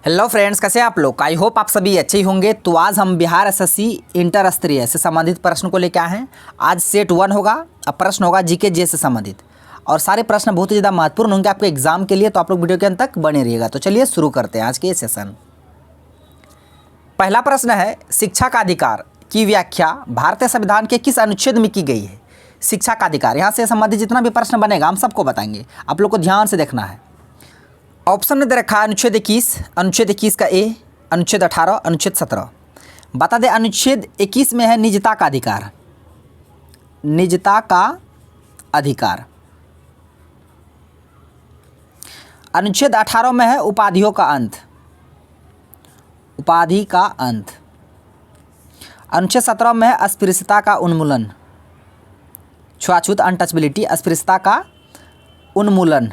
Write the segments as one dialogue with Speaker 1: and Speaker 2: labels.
Speaker 1: Hello friends, कैसे हैं आप लोग। आई होप आप सभी अच्छे ही होंगे। तो आज हम बिहार एसएससी इंटर स्तरीय से संबंधित प्रश्न को लेकर आए हैं। आज सेट 1 होगा, अब प्रश्न होगा जीके जे से संबंधित और सारे प्रश्न बहुत ही ज़्यादा महत्वपूर्ण होंगे आपके एग्जाम के लिए। तो आप लोग वीडियो के अंत तक बने रहिएगा। तो चलिए शुरू करते हैं आज के सेशन। पहला प्रश्न है, शिक्षा का अधिकार की व्याख्या भारतीय संविधान के किस अनुच्छेद में की गई है। शिक्षा का अधिकार, यहाँ से संबंधित जितना भी प्रश्न बनेगा हम सबको बताएंगे, आप लोग को ध्यान से देखना है। ऑप्शन में दे रखा है अनुच्छेद 21, अनुच्छेद 21 का ए, अनुच्छेद 18, अनुच्छेद 17। बता दें अनुच्छेद 21 में है निजता का अधिकार, निजता का अधिकार। अनुच्छेद 18 में है उपाधियों का अंत, उपाधि का अंत। अनुच्छेद 17 में है अस्पृश्यता का उन्मूलन, छुआछूत अनटचबिलिटी, अस्पृश्यता का उन्मूलन।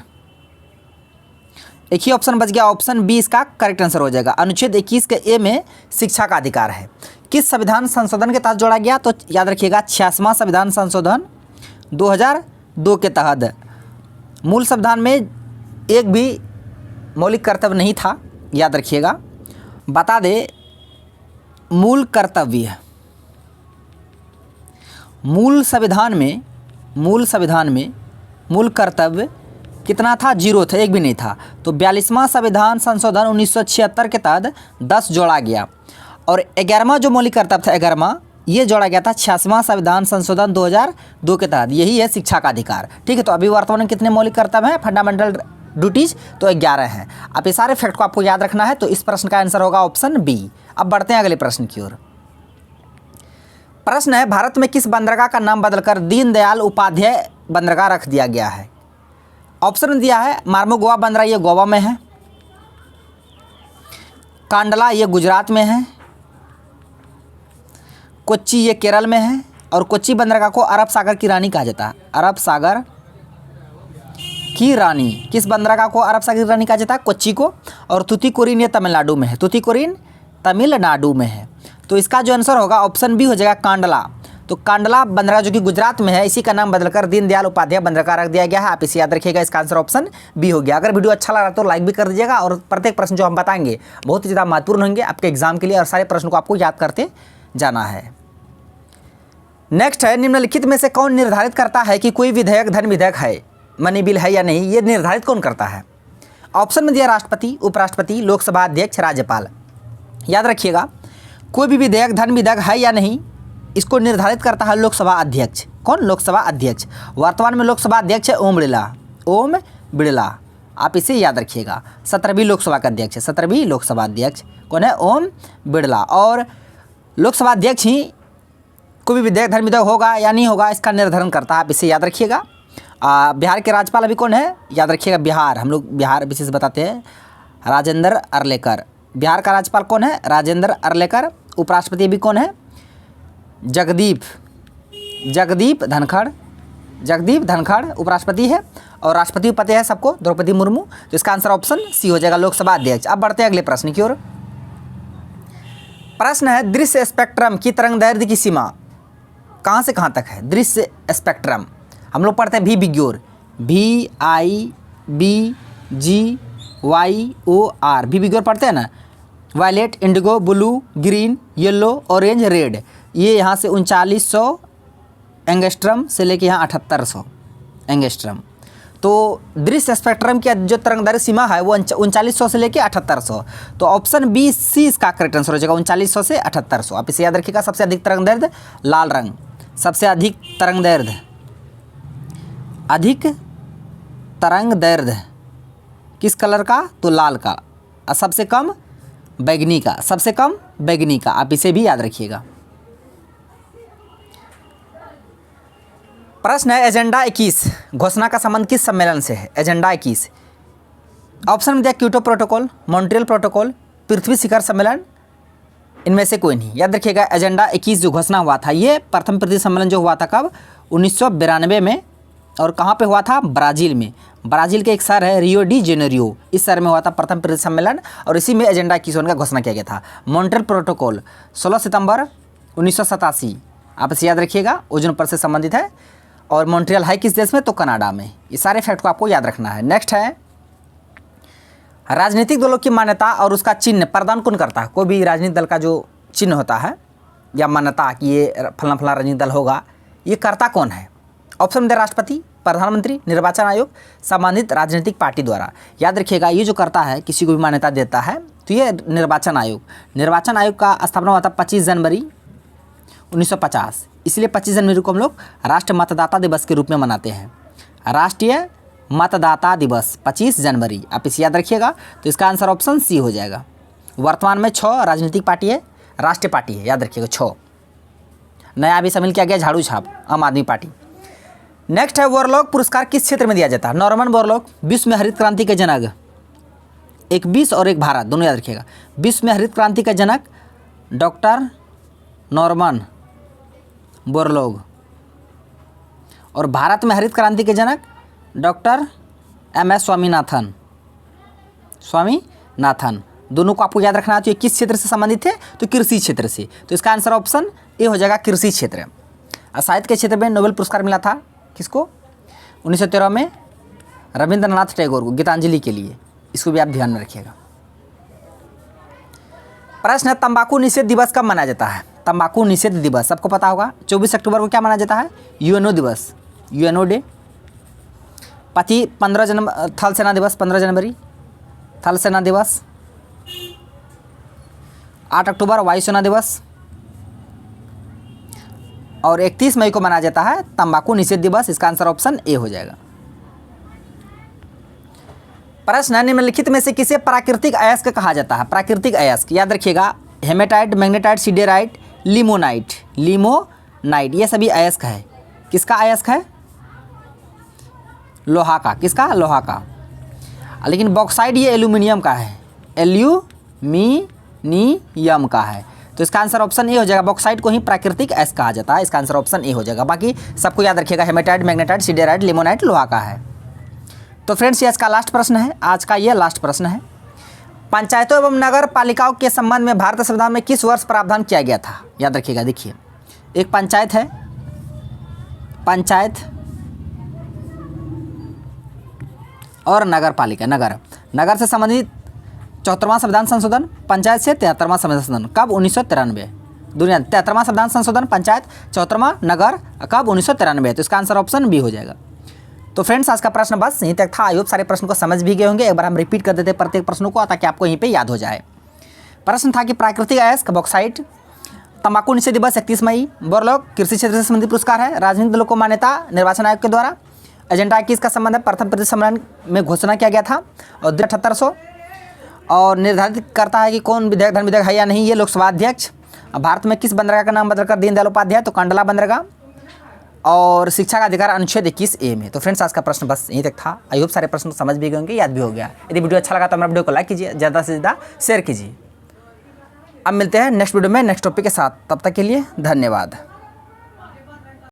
Speaker 1: एक ही ऑप्शन बच गया, ऑप्शन बी इसका करेक्ट आंसर हो जाएगा। अनुच्छेद 21 के ए में शिक्षा का अधिकार है। किस संविधान संशोधन के तहत जोड़ा गया, तो याद रखिएगा 86वां संविधान संशोधन 2002 के तहत। मूल संविधान में एक भी मौलिक कर्तव्य नहीं था, याद रखिएगा। बता दे मूल कर्तव्य, मूल संविधान में मूल कर्तव्य कितना था, 0 था, एक भी नहीं था। तो 42वां संविधान संशोधन 1976 के तहत 10 जोड़ा गया और 11वां जो मौलिक कर्तव्य था 11वां ये जोड़ा गया था 86वां संविधान संशोधन 2002 के तहत। यही है शिक्षा का अधिकार। ठीक है, तो अभी वर्तमान में कितने मौलिक कर्तव्य हैं, फंडामेंटल ड्यूटीज, तो 11 हैं। अब ये सारे फैक्ट को आपको याद रखना है। तो इस प्रश्न का आंसर होगा ऑप्शन बी। अब बढ़ते हैं अगले प्रश्न की ओर। प्रश्न है, भारत में किस बंदरगाह का नाम बदलकर दीनदयाल उपाध्याय बंदरगाह रख दिया गया है। ऑप्शन में दिया है मार्मोगोवा बंदरगाह, ये गोवा में है। कांडला ये गुजरात में है। कोच्चि ये केरल में है। और कोच्चि बंदरगाह को अरब सागर की रानी कहा जाता है, अरब सागर की रानी। किस बंदरगाह को अरब सागर की रानी कहा जाता है, कोच्चि को। और तूतीकोरिन ये तमिलनाडु में है, तूतीकोरिन तमिलनाडु में है। तो इसका जो आंसर होगा ऑप्शन बी हो जाएगा कांडला। तो कांडला बंदरगाह जो कि गुजरात में है, इसी का नाम बदलकर दीनदयाल उपाध्याय बंदरगाह रख दिया गया है। आप इसे याद रखिएगा, इसका आंसर ऑप्शन बी हो गया। अगर वीडियो अच्छा लगा तो लाइक भी कर दीजिएगा और प्रत्येक प्रश्न जो हम बताएंगे बहुत ही ज़्यादा महत्वपूर्ण होंगे आपके एग्जाम के लिए और सारे प्रश्नों को आपको याद करते जाना है। नेक्स्ट है, निम्नलिखित में से कौन निर्धारित करता है कि कोई विधेयक धन विधेयक है, मनी बिल है या नहीं। ये निर्धारित कौन करता है। ऑप्शन में दिया राष्ट्रपति, उपराष्ट्रपति, लोकसभा अध्यक्ष, राज्यपाल। याद रखिएगा, कोई भी विधेयक धन विधेयक है या नहीं इसको निर्धारित करता है लोकसभा अध्यक्ष। कौन, लोकसभा अध्यक्ष। वर्तमान में लोकसभा अध्यक्ष है ओम बिड़ला, ओम बिड़ला। आप इसे याद रखिएगा, 17वीं लोकसभा का अध्यक्ष है, 17वीं लोकसभा अध्यक्ष कौन है, ओम बिड़ला। और लोकसभा अध्यक्ष ही कोई भी विधेयक धन विधेयक होगा या नहीं होगा इसका निर्धारण करता है। आप इसे याद रखिएगा। बिहार के राज्यपाल अभी कौन है, याद रखिएगा, बिहार, हम लोग बिहार विशेष बताते हैं, राजेंद्र अर्लेकर। बिहार का राज्यपाल कौन है, राजेंद्र अर्लेकर। उपराष्ट्रपति भी कौन है, जगदीप धनखड़ उपराष्ट्रपति है। और राष्ट्रपति पते है सबको, द्रौपदी मुर्मू। तो इसका आंसर ऑप्शन सी हो जाएगा, लोकसभा अध्यक्ष। अब बढ़ते हैं अगले प्रश्न की ओर। प्रश्न है, दृश्य स्पेक्ट्रम की तरंगदैर्घ्य की सीमा कहाँ से कहाँ तक है। दृश्य स्पेक्ट्रम हम लोग पढ़ते हैं VIBGYOR, VIBGYOR, VIBGYOR पढ़ते हैं ना। Violet, indigo, blue, green, yellow, orange, red. ये यहाँ से 3900 एंगस्ट्रम से लेके यहाँ 7800 एंगस्ट्रम। तो दृश्य स्पेक्ट्रम की जो तरंगदैर्घ्य सीमा है वो 3900 से लेके 7800। तो ऑप्शन बी सी इसका करेक्ट आंसर हो जाएगा, 3900 से 7800। आप इसे याद रखिएगा। सबसे अधिक तरंगदैर्घ्य लाल रंग, सबसे अधिक तरंगदैर्घ्य किस कलर का, तो लाल का। और सबसे कम बैगनी का, सबसे कम बैगनी का। आप इसे भी याद रखिएगा। प्रश्न है, एजेंडा 21 घोषणा का संबंध किस सम्मेलन से है। एजेंडा 21 ऑप्शन में दिया क्योटो प्रोटोकॉल, मॉन्ट्रियल प्रोटोकॉल, पृथ्वी शिखर सम्मेलन, इनमें से कोई नहीं। याद रखिएगा, एजेंडा 21 जो घोषणा हुआ था ये प्रथम पृथ्वी सम्मेलन जो हुआ था कब, 1992 में। और कहाँ पे हुआ था, ब्राज़ील में। ब्राज़ील के एक शहर है रियो डी जेनेरियो, इस शहर में हुआ था प्रथम पृथ्वी सम्मेलन और इसी में एजेंडा 21 का घोषणा किया गया था। मॉन्ट्रियल प्रोटोकॉल 16 सितंबर 1987। आप इसे याद रखिएगा, ओजोन परत से संबंधित है। और मॉन्ट्रियल है किस देश में, तो कनाडा में। ये सारे फैक्ट को आपको याद रखना है। नेक्स्ट है, राजनीतिक दलों की मान्यता और उसका चिन्ह प्रदान कौन करता है? कोई भी राजनीतिक दल का जो चिन्ह होता है या मान्यता कि ये फलाना फलाना राजनीतिक दल होगा, ये करता कौन है? ऑप्शन में राष्ट्रपति, प्रधानमंत्री, निर्वाचन आयोग, संबंधित राजनीतिक पार्टी द्वारा। याद रखिएगा, ये जो करता है, किसी को भी मान्यता देता है, तो ये निर्वाचन आयोग। निर्वाचन आयोग का स्थापना हुआ था 25 जनवरी 1950। इसलिए 25 जनवरी को हम लोग राष्ट्रीय मतदाता दिवस के रूप में मनाते हैं। राष्ट्रीय मतदाता दिवस 25 जनवरी, आप इसे याद रखिएगा। तो इसका आंसर ऑप्शन सी हो जाएगा। वर्तमान में 6 राजनीतिक पार्टी है, राष्ट्रीय पार्टी है, याद रखिएगा 6। नया भी शामिल किया गया झाड़ू छाप, आम आदमी पार्टी। नेक्स्ट है बोरलॉग पुरस्कार किस क्षेत्र में दिया जाता है? नॉर्मन बोरलॉग विश्व में हरित क्रांति के जनक, एक विश्व और एक भारत, दोनों याद रखिएगा। विश्व में हरित क्रांति का जनक डॉक्टर नॉर्मन बोरलॉग, और भारत में हरित क्रांति के जनक डॉक्टर MS स्वामीनाथन। दोनों को आपको याद रखना है। तो ये किस क्षेत्र से संबंधित है? तो कृषि क्षेत्र से। तो इसका आंसर ऑप्शन ए हो जाएगा, कृषि क्षेत्र। साहित्य के क्षेत्र में नोबेल पुरस्कार मिला था किसको? 1913 में रविंद्रनाथ टैगोर को, गीतांजलि के लिए। इसको भी आप ध्यान में रखिएगा। प्रश्न है, तंबाकू निषेध दिवस कब मनाया जाता है? तंबाकू निषेध दिवस सबको पता होगा। 24 अक्टूबर को क्या मनाया जाता है? UNO दिवस, UNO डे। 15 थल सेना दिवस 15 जनवरी, थल सेना दिवस। 8 अक्टूबर वायुसेना दिवस, और 31 मई को मनाया जाता है तंबाकू निषेध दिवस। इसका आंसर ऑप्शन ए हो जाएगा। प्रश्न, निम्नलिखित में से किसे प्राकृतिक अयस्क कहा जाता है? प्राकृतिक अयस्क याद रखिएगा, हेमेटाइट, मैग्नेटाइट, सिडेराइट, लिमोनाइट, ये सभी अयस्क है। किसका अयस्क है? लोहा का। किसका? लोहा का। लेकिन बॉक्साइड ये एल्यूमिनियम का है, एल्यूमिनियम का है। तो इसका आंसर ऑप्शन ए हो जाएगा। बॉक्साइड को ही प्राकृतिक अयस्क कहा जाता है। इसका आंसर ऑप्शन ए हो जाएगा। बाकी सबको याद रखिएगा, हेमेटाइट, मैग्नेटाइट, सिडेराइट, लिमोनाइट लोहा का है। तो फ्रेंड्स, ये इसका लास्ट प्रश्न है। आज का ये लास्ट प्रश्न है। पंचायतों एवं नगर पालिकाओं के संबंध में भारतीय संविधान में किस वर्ष प्रावधान किया गया था? याद रखिएगा। देखिए, एक पंचायत है, पंचायत और नगर पालिका। नगर से संबंधित 74वां संविधान संशोधन, पंचायत से 73वां संविधान संशोधन। कब? 1993। दुनिया 73वां संविधान संशोधन, पंचायत, 74वां नगर, कब? 1993। तो इसका आंसर ऑप्शन बी हो जाएगा। तो फ्रेंड्स, आज का प्रश्न बस यहीं तक था। आई होप सारे प्रश्न को समझ भी गए होंगे। एक बार हम रिपीट कर देते हैं प्रत्येक प्रश्नों को, ताकि आपको यहीं पे याद हो जाए। प्रश्न था कि प्राकृतिक अयस्क बॉक्साइट, तंबाकू निषेध दिवस 31 मई, बोरलॉग कृषि क्षेत्र से संबंधित पुरस्कार है, राजनीतिक दलों को मान्यता निर्वाचन आयोग के द्वारा, एजेंडा 21 का संबंध है, प्रथम प्रतिनिधि सम्मेलन में घोषणा किया गया था, और 7800, और निर्धारित करता है कि कौन विधेयक धर्म विधेयक है या नहीं, ये लोकसभा अध्यक्ष। भारत में किस बंदरगाह का नाम बदलकर दीनदयाल उपाध्याय? तो कंडला बंदरगाह, और शिक्षा का अधिकार अनुच्छेद 21A में। तो फ्रेंड्स, आज का प्रश्न बस यहीं तक था। आई होप सारे प्रश्न समझ भी गए होंगे, याद भी हो गया। यदि वीडियो अच्छा लगा तो हमारा वीडियो को लाइक कीजिए, ज़्यादा से ज़्यादा शेयर कीजिए। अब मिलते हैं नेक्स्ट वीडियो में नेक्स्ट टॉपिक के साथ। तब तक के लिए धन्यवाद।